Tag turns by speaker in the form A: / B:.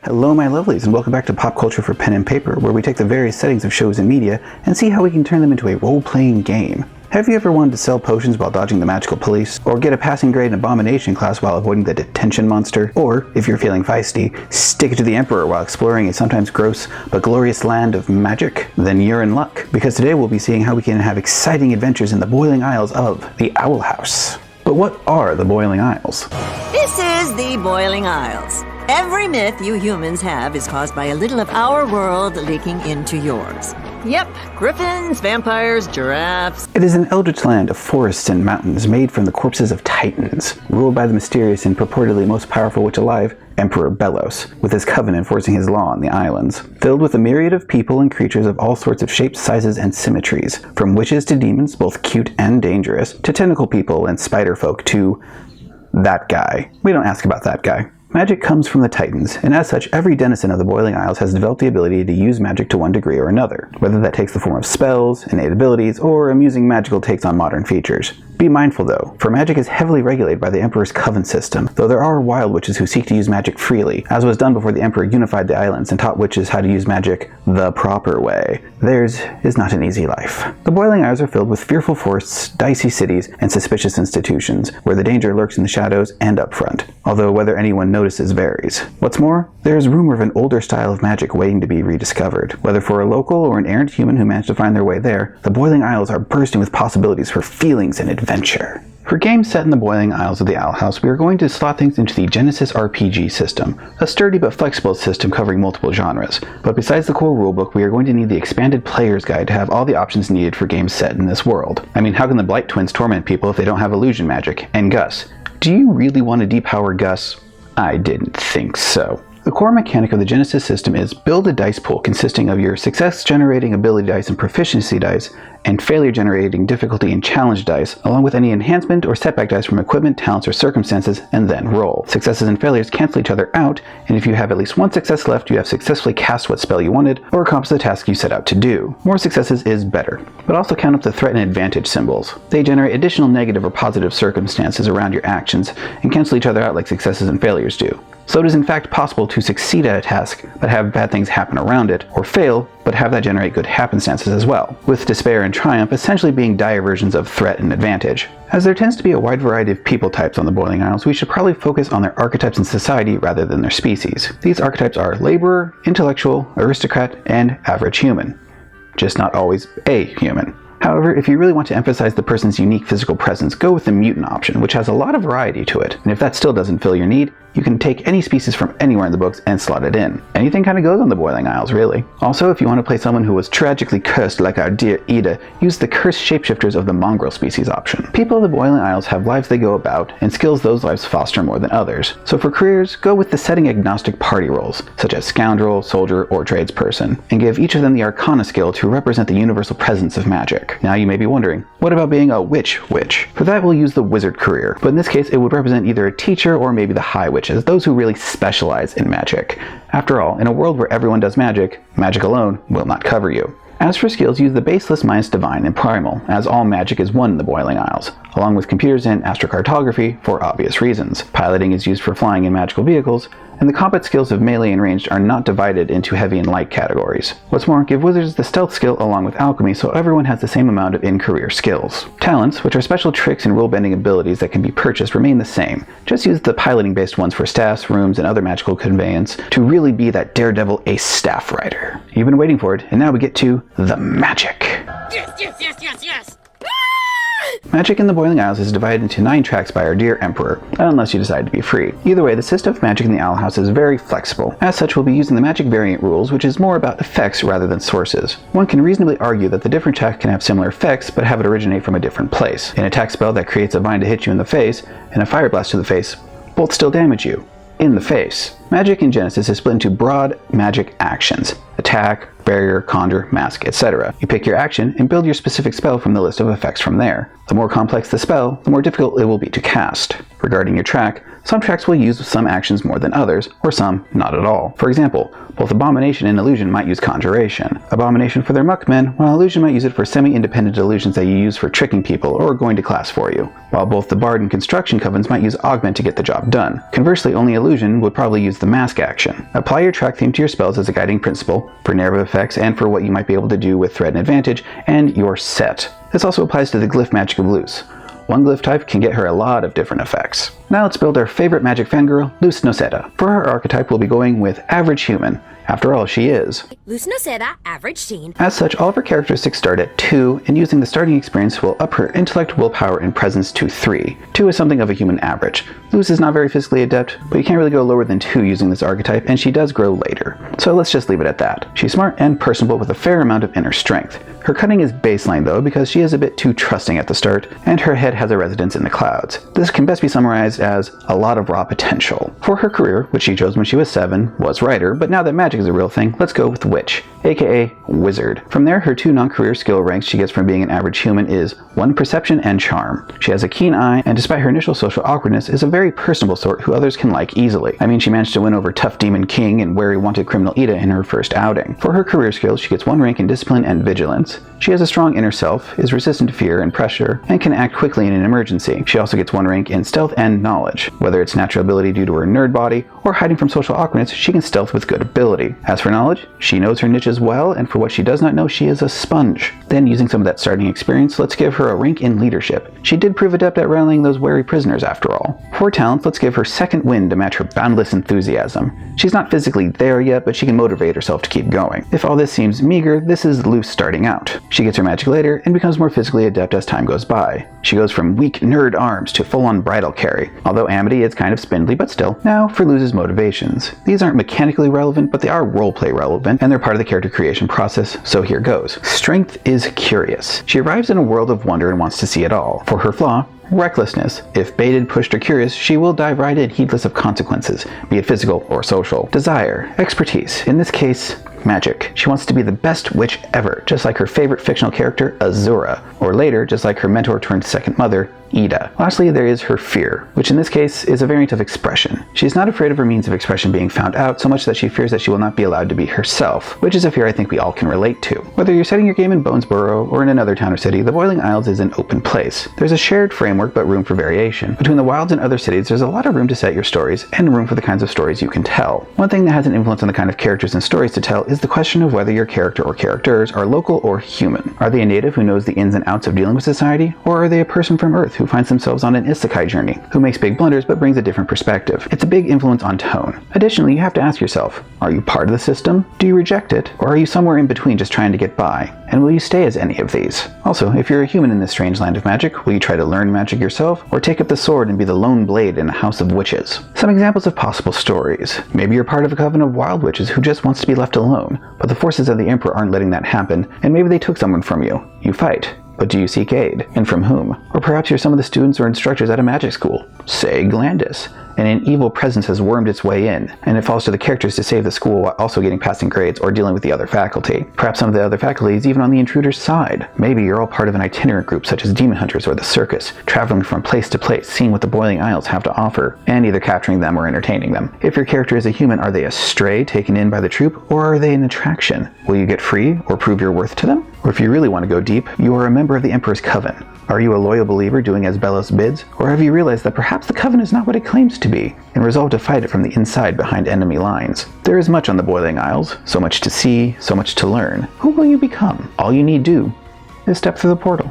A: Hello my lovelies, and welcome back to Pop Culture for Pen and Paper, where we take the various settings of shows and media and see how we can turn them into a role-playing game. Have you ever wanted to sell potions while dodging the magical police? Or get a passing grade in Abomination class while avoiding the detention monster? Or, if you're feeling feisty, stick it to the Emperor while exploring a sometimes gross but glorious land of magic? Then you're in luck, because today we'll be seeing how we can have exciting adventures in the Boiling Isles of the Owl House. But what are the Boiling Isles?
B: This is the Boiling Isles. Every myth you humans have is caused by a little of our world leaking into yours. Yep, griffins, vampires, giraffes.
A: It is an eldritch land of forests and mountains made from the corpses of titans, ruled by the mysterious and purportedly most powerful witch alive, Emperor Belos, with his coven enforcing his law on the islands. Filled with a myriad of people and creatures of all sorts of shapes, sizes, and symmetries, from witches to demons, both cute and dangerous, to tentacle people and spider folk, to that guy. We don't ask about that guy. Magic comes from the Titans, and as such, every denizen of the Boiling Isles has developed the ability to use magic to one degree or another, whether that takes the form of spells, innate abilities, or amusing magical takes on modern features. Be mindful though, for magic is heavily regulated by the Emperor's coven system, though there are wild witches who seek to use magic freely, as was done before the Emperor unified the islands and taught witches how to use magic the proper way. Theirs is not an easy life. The Boiling Isles are filled with fearful forests, dicey cities, and suspicious institutions, where the danger lurks in the shadows and up front, although whether anyone notices varies. What's more, there is rumor of an older style of magic waiting to be rediscovered. Whether for a local or an errant human who managed to find their way there, the Boiling Isles are bursting with possibilities for feelings and adventure. For games set in the Boiling Isles of the Owl House, we are going to slot things into the Genesis RPG system, a sturdy but flexible system covering multiple genres. But besides the core rulebook, we are going to need the expanded player's guide to have all the options needed for games set in this world. I mean, how can the Blight Twins torment people if they don't have illusion magic? And Gus. Do you really want to depower Gus? I didn't think so. The core mechanic of the Genesis system is build a dice pool consisting of your success-generating ability dice and proficiency dice, and failure-generating difficulty and challenge dice, along with any enhancement or setback dice from equipment, talents, or circumstances, and then roll. Successes and failures cancel each other out, and if you have at least one success left, you have successfully cast what spell you wanted, or accomplished the task you set out to do. More successes is better, but also count up the threat and advantage symbols. They generate additional negative or positive circumstances around your actions, and cancel each other out like successes and failures do. So it is in fact possible to succeed at a task, but have bad things happen around it, or fail, but have that generate good happenstances as well, with despair and triumph essentially being dire versions of threat and advantage. As there tends to be a wide variety of people types on the Boiling Isles, we should probably focus on their archetypes in society rather than their species. These archetypes are laborer, intellectual, aristocrat, and average human. Just not always a human. However, if you really want to emphasize the person's unique physical presence, go with the mutant option, which has a lot of variety to it. And if that still doesn't fill your need, you can take any species from anywhere in the books and slot it in. Anything kind of goes on the Boiling Isles, really. Also, if you want to play someone who was tragically cursed like our dear Ida, use the cursed shapeshifters of the mongrel species option. People of the Boiling Isles have lives they go about, and skills those lives foster more than others. So for careers, go with the setting-agnostic party roles, such as scoundrel, soldier, or tradesperson, and give each of them the Arcana skill to represent the universal presence of magic. Now you may be wondering, what about being a witch? For that we'll use the wizard career, but in this case it would represent either a teacher or maybe the high witch, as those who really specialize in magic. After all, in a world where everyone does magic, magic alone will not cover you. As for skills, use the baseless minus divine and primal, as all magic is one in the Boiling Isles, along with computers and astrocartography for obvious reasons. Piloting is used for flying in magical vehicles, and the combat skills of melee and ranged are not divided into heavy and light categories. What's more, give wizards the stealth skill along with alchemy so everyone has the same amount of in-career skills. Talents, which are special tricks and rule-bending abilities that can be purchased, remain the same. Just use the piloting-based ones for staffs, rooms, and other magical conveyance to really be that daredevil ace staff rider. You've been waiting for it, and now we get to the magic.
C: Yes!
A: Magic in the Boiling Isles is divided into 9 tracks by our dear Emperor, unless you decide to be free. Either way, the system of magic in the Owl House is very flexible. As such, we'll be using the magic variant rules, which is more about effects rather than sources. One can reasonably argue that the different tracks can have similar effects, but have it originate from a different place. An attack spell that creates a vine to hit you in the face, and a fire blast to the face, both still damage you. In the face. Magic in Genesis is split into broad magic actions: attack, barrier, conjure, mask, etc. You pick your action and build your specific spell from the list of effects from there. The more complex the spell, the more difficult it will be to cast. Regarding your track, some tracks will use some actions more than others, or some not at all. For example, both Abomination and Illusion might use Conjuration. Abomination for their muckmen, while Illusion might use it for semi-independent illusions that you use for tricking people or going to class for you. While both the Bard and Construction covens might use Augment to get the job done. Conversely, only Illusion would probably use the Mask action. Apply your track theme to your spells as a guiding principle, for narrative effects and for what you might be able to do with threat and advantage, and you're set. This also applies to the Glyph magic of Luce. One glyph type can get her a lot of different effects. Now let's build our favorite magic fangirl, Luce Noceda. For her archetype, we'll be going with Average Human. After all, she is.
D: Luce Noceda, average teen.
A: As such, all of her characteristics start at 2, and using the starting experience will up her intellect, willpower, and presence to 3. 2 is something of a human average. Luce is not very physically adept, but you can't really go lower than 2 using this archetype, and she does grow later. So let's just leave it at that. She's smart and personable with a fair amount of inner strength. Her cunning is baseline though, because she is a bit too trusting at the start, and her head has a residence in the clouds. This can best be summarized as a lot of raw potential. For her career, which she chose when she was 7, was writer, but now that magic is a real thing, let's go with Witch, aka Wizard. From there, her 2 non-career skill ranks she gets from being an average human is 1 Perception and Charm. She has a keen eye, and despite her initial social awkwardness, is a very personable sort who others can like easily. I mean, she managed to win over Tough Demon King and Wary Wanted Criminal Ida in her first outing. For her career skills, she gets 1 rank in Discipline and Vigilance. She has a strong inner self, is resistant to fear and pressure, and can act quickly in an emergency. She also gets 1 rank in Stealth and Knowledge. Whether it's natural ability due to her nerd body, or hiding from social awkwardness, she can stealth with good ability. As for knowledge, she knows her niches well, and for what she does not know, she is a sponge. Then, using some of that starting experience, let's give her a rank in Leadership. She did prove adept at rallying those wary prisoners after all. For talents, let's give her Second Wind to match her boundless enthusiasm. She's not physically there yet, but she can motivate herself to keep going. If all this seems meager, this is Luce starting out. She gets her magic later, and becomes more physically adept as time goes by. She goes from weak nerd arms to full-on bridal carry, although Amity is kind of spindly, but still. Now for Luce's motivations. These aren't mechanically relevant, but they are roleplay relevant, and they're part of the character creation process, so here goes. Strength is curious. She arrives in a world of wonder and wants to see it all. For her flaw, recklessness. If baited, pushed, or curious, she will dive right in, heedless of consequences, be it physical or social. Desire, expertise, in this case, magic. She wants to be the best witch ever, just like her favorite fictional character, Azura, or later, just like her mentor turned second mother, Ida. Lastly, there is her fear, which in this case is a variant of expression. She's not afraid of her means of expression being found out, so much that she fears that she will not be allowed to be herself, which is a fear I think we all can relate to. Whether you're setting your game in Bonesboro or in another town or city, the Boiling Isles is an open place. There's a shared framework, but room for variation. Between the wilds and other cities, there's a lot of room to set your stories, and room for the kinds of stories you can tell. One thing that has an influence on the kind of characters and stories to tell is the question of whether your character or characters are local or human. Are they a native who knows the ins and outs of dealing with society, or are they a person from Earth who finds themselves on an isekai journey, who makes big blunders but brings a different perspective? It's a big influence on tone. Additionally, you have to ask yourself, are you part of the system? Do you reject it? Or are you somewhere in between just trying to get by? And will you stay as any of these? Also, if you're a human in this strange land of magic, will you try to learn magic yourself, or take up the sword and be the lone blade in a house of witches? Some examples of possible stories. Maybe you're part of a coven of wild witches who just wants to be left alone, but the forces of the Emperor aren't letting that happen, and maybe they took someone from you. You fight. But do you seek aid? And from whom? Or perhaps you're some of the students or instructors at a magic school, say Glandis, and an evil presence has wormed its way in, and it falls to the characters to save the school while also getting passing grades or dealing with the other faculty. Perhaps some of the other faculty is even on the intruder's side. Maybe you're all part of an itinerant group such as Demon Hunters or the Circus, traveling from place to place, seeing what the Boiling Isles have to offer, and either capturing them or entertaining them. If your character is a human, are they a stray taken in by the troupe, or are they an attraction? Will you get free or prove your worth to them? Or if you really want to go deep, you are a member of the Emperor's Coven. Are you a loyal believer doing as Belos bids, or have you realized that perhaps the Coven is not what it claims to be, and resolved to fight it from the inside behind enemy lines? There is much on the Boiling Isles, so much to see, so much to learn. Who will you become? All you need do is step through the portal.